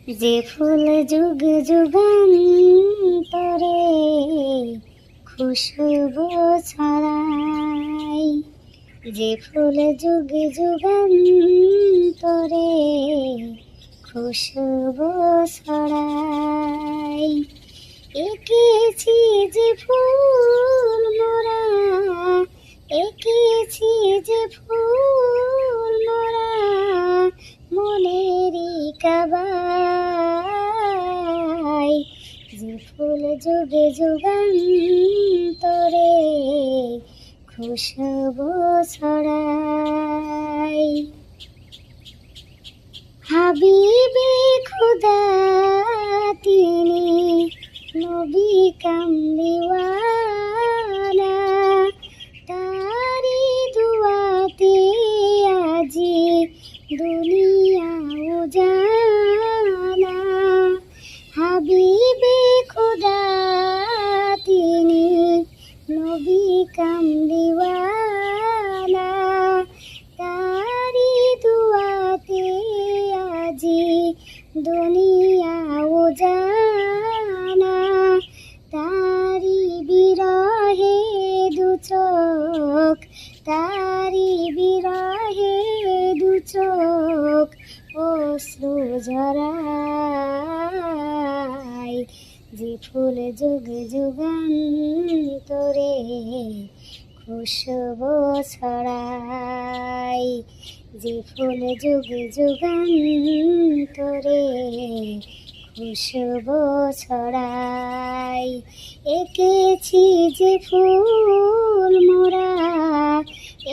যে ফুল যুগ যুগান্তরে খুশবু ছড়ায়, যে ফুল যুগ যুগান্তরে খুশবু ছড়ায়, এঁকেছি যে ফুল মোরা, এঁকেছি যে ফুল মোরা মনেরই কাবায়, যে ফুল যুগে যুগান্তরে খুশবু ছড়ায়। হাবিবে খুদা তিনি নবী কামলিওয়ালা, তারি দুয়াতে আজি দুনিয়া উজালা। হাবিবে খুদা তিনি নবী কামলিওয়ালা, তারি দুয়াতে আজি দুনিয়া উজালা। তারি বিরহে দু চোখ, তারি বিরহে দু চোখ অশ্রু ঝরায়, যে ফুল যুগ যুগান্তরে খুশবু ছড়ায়, যে ফুল যুগ যুগান্তরে খুশবু ছড়ায়। এঁকেছি যে ফুল মোরা,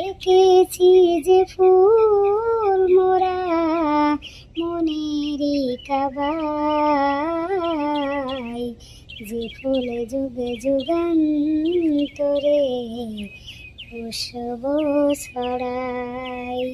এঁকেছি যে ফুল মোরা মনেরই কাবায়, যে ফুল যুগ যুগান্তরে খুশবু ছড়ায়।